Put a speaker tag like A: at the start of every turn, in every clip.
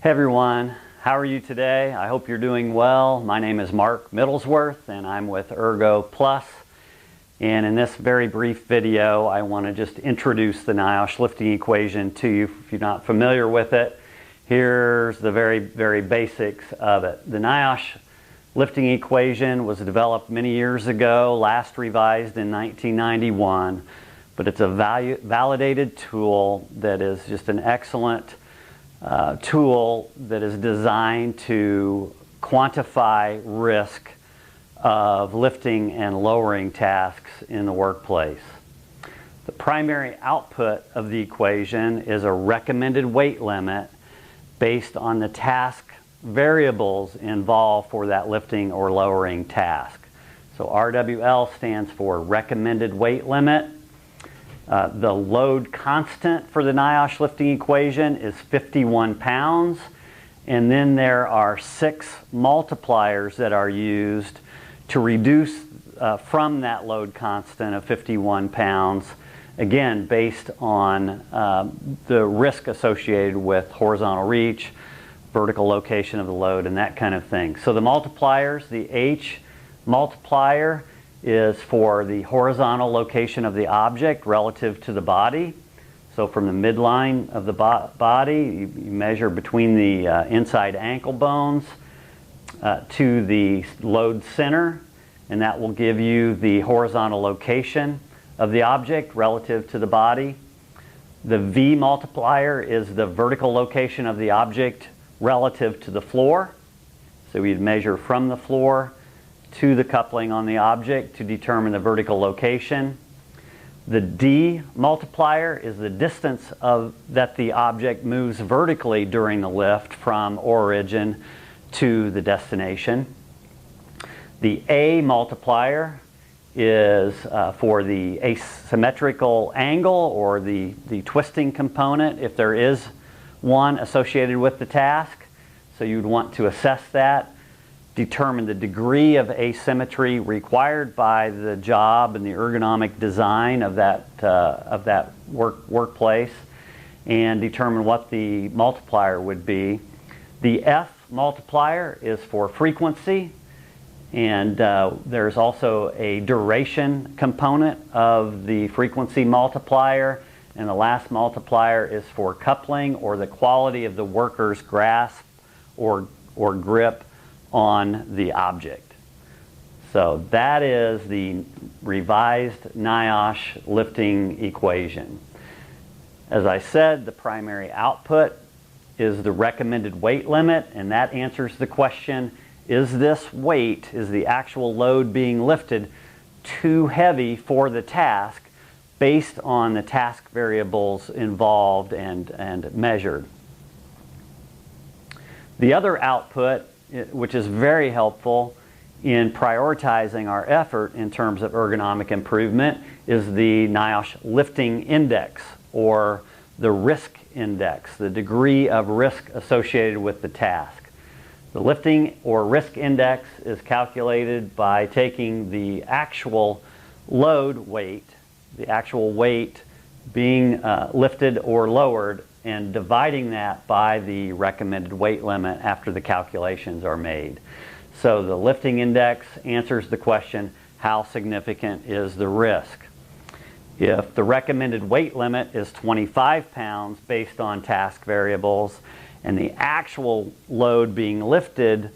A: Hey everyone, how are you today? I hope you're doing well. My name is Mark Middlesworth and I'm with Ergo Plus. And in this very brief video, I want to just introduce the Niosh lifting equation to you if you're not familiar with it. Here's the very basics of it. The Niosh lifting equation was developed many years ago, last revised in 1991, but it's a validated tool that is just an excellent tool that is designed to quantify risk of lifting and lowering tasks in the workplace. The primary output of the equation is a recommended weight limit based on the task variables involved for that lifting or lowering task. So RWL stands for recommended weight limit. The load constant for the Niosh lifting equation is 51 pounds. And then there are 6 multipliers that are used to reduce from that load constant of 51 pounds, again, based on the risk associated with horizontal reach, vertical location of the load, and that kind of thing. So the multipliers, the H multiplier is for the horizontal location of the object relative to the body. So from the midline of the body, you measure between the inside ankle bones to the load center, and that will give you the horizontal location of the object relative to the body. The V multiplier is the vertical location of the object relative to the floor. So we'd measure from the floor to the coupling on the object to determine the vertical location. The D multiplier is the distance that the object moves vertically during the lift from origin to the destination. The A multiplier is for the asymmetrical angle or the twisting component, if there is one associated with the task. So you'd want to assess that, determine the degree of asymmetry required by the job and the ergonomic design of that workplace, and determine what the multiplier would be. The F multiplier is for frequency, and there's also a duration component of the frequency multiplier, and the last multiplier is for coupling or the quality of the worker's grasp or grip on the object. So that is the revised Niosh lifting equation. As I said, the primary output is the recommended weight limit, and that answers the question, is this weight, is the actual load being lifted too heavy for the task based on the task variables involved and measured. The other output, which is very helpful in prioritizing our effort in terms of ergonomic improvement, is the Niosh lifting index, or the risk index, the degree of risk associated with the task. The lifting or risk index is calculated by taking the actual load weight, the actual weight being lifted or lowered, and dividing that by the recommended weight limit after the calculations are made. So the lifting index answers the question, how significant is the risk? If the recommended weight limit is 25 pounds based on task variables, and the actual load being lifted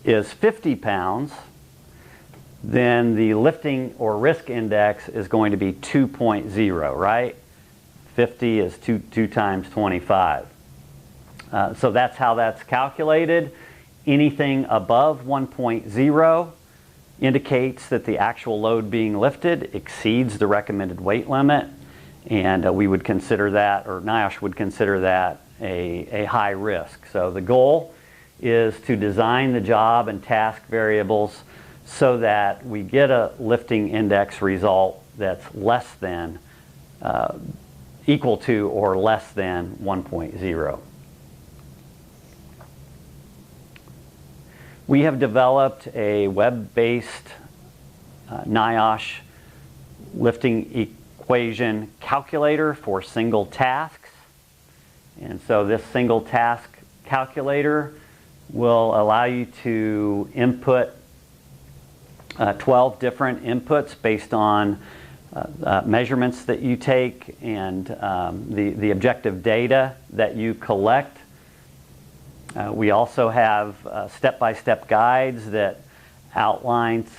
A: is 50 pounds, then the lifting or risk index is going to be 2.0, right? 50 is 2 times 25. So that's how that's calculated. Anything above 1.0 indicates that the actual load being lifted exceeds the recommended weight limit, and we would consider that, or Niosh would consider that, a high risk. So the goal is to design the job and task variables so that we get a lifting index result that's less than equal to or less than 1.0. We have developed a web-based Niosh lifting equation calculator for single tasks. And so this single task calculator will allow you to input 12 different inputs based on measurements that you take and the objective data that you collect. We also have step-by-step guides that outlines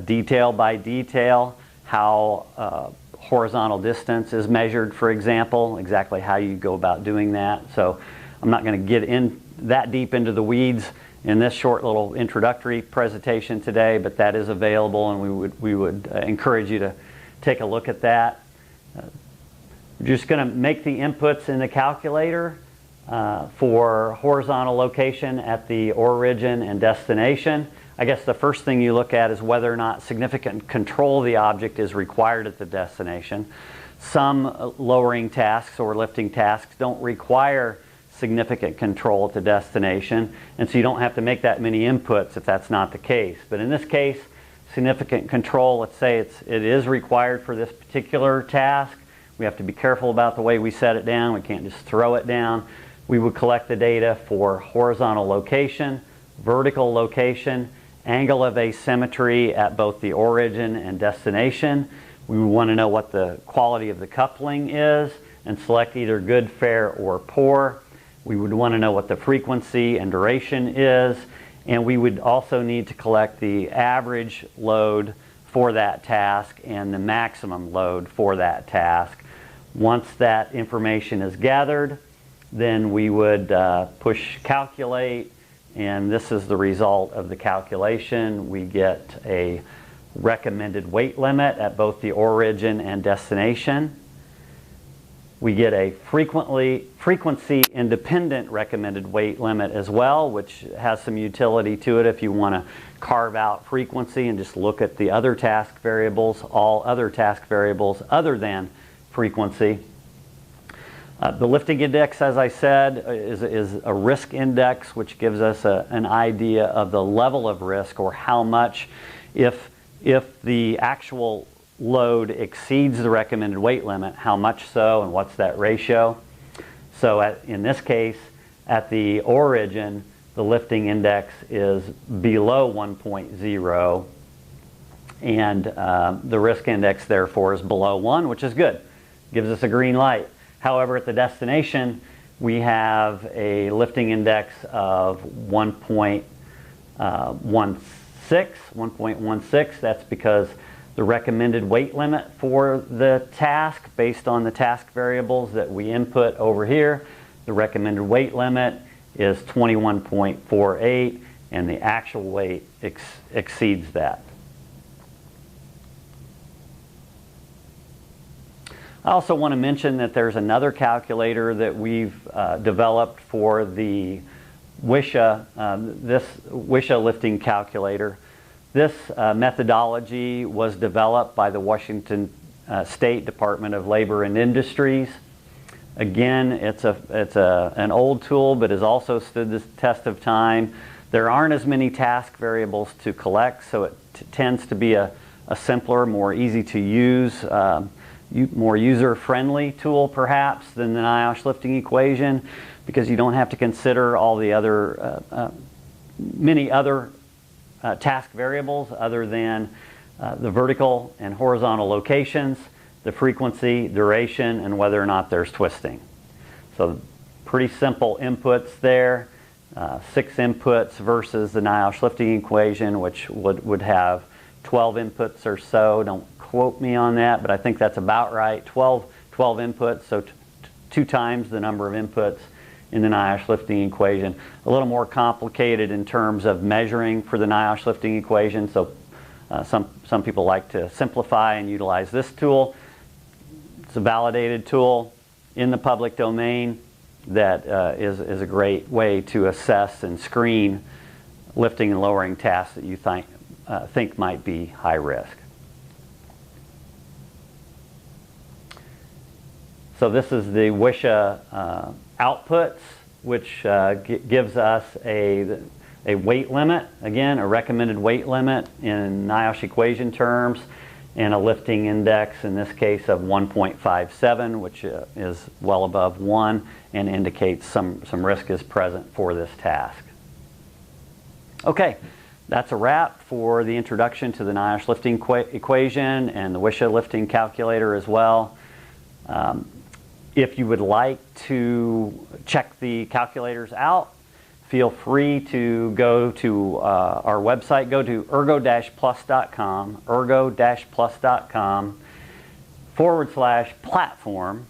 A: detail by detail how horizontal distance is measured, for example, exactly how you go about doing that. So I'm not going to get in that deep into the weeds in this short little introductory presentation today, but that is available, and we would encourage you to take a look at that. We're just going to make the inputs in the calculator for horizontal location at the origin and destination. I guess the first thing you look at is whether or not significant control of the object is required at the destination. Some lowering tasks or lifting tasks don't require significant control at the destination, and so you don't have to make that many inputs if that's not the case. But in this case, significant control, let's say it is required for this particular task. We have to be careful about the way we set it down. We can't just throw it down. We would collect the data for horizontal location, vertical location, angle of asymmetry at both the origin and destination. We would want to know what the quality of the coupling is and select either good, fair, or poor. We would want to know what the frequency and duration is, and we would also need to collect the average load for that task and the maximum load for that task. Once that information is gathered, then we would push calculate, and this is the result of the calculation. We get a recommended weight limit at both the origin and destination. We get a frequency independent recommended weight limit as well, which has some utility to it if you want to carve out frequency and just look at the other task variables, all other task variables other than frequency. The lifting index, as I said, is a risk index, which gives us an idea of the level of risk, or how much, if the actual load exceeds the recommended weight limit, how much so, and what's that ratio. So in this case, at the origin, the lifting index is below 1.0, and the risk index therefore is below 1, which is good. Gives us a green light. However, at the destination, we have a lifting index of 1.16. That's because the recommended weight limit for the task, based on the task variables that we input over here, the recommended weight limit is 21.48, and the actual weight exceeds that. I also want to mention that there's another calculator that we've developed for the WISHA, this WISHA lifting calculator. This methodology was developed by the Washington State Department of Labor and Industries. Again, it's an old tool, but has also stood the test of time. There aren't as many task variables to collect, so it tends to be a simpler, more easy to use, more user-friendly tool perhaps than the Niosh lifting equation, because you don't have to consider all the other, many other task variables other than the vertical and horizontal locations, the frequency, duration, and whether or not there's twisting. So pretty simple inputs there. 6 inputs versus the Niosh lifting equation, which would have 12 inputs or so. Don't quote me on that, but I think that's about right. 12 inputs, so 2 times the number of inputs in the Niosh lifting equation. A little more complicated in terms of measuring for the Niosh lifting equation, so some people like to simplify and utilize this tool. It's a validated tool in the public domain that is a great way to assess and screen lifting and lowering tasks that you think might be high risk. So this is the WISHA outputs, which gives us a weight limit, again, a recommended weight limit in Niosh equation terms, and a lifting index, in this case of 1.57, which is well above 1 and indicates some risk is present for this task. Okay, that's a wrap for the introduction to the Niosh lifting equation and the Wisha lifting calculator as well. If you would like to check the calculators out, feel free to go to our website. Go to ergo-plus.com, ergo-plus.com/platform,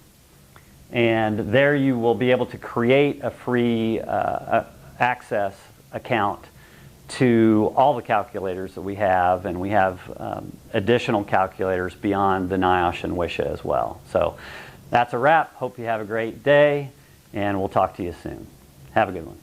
A: and there you will be able to create a free access account to all the calculators that we have, and we have additional calculators beyond the Niosh and Wisha as well. So that's a wrap. Hope you have a great day, and we'll talk to you soon. Have a good one.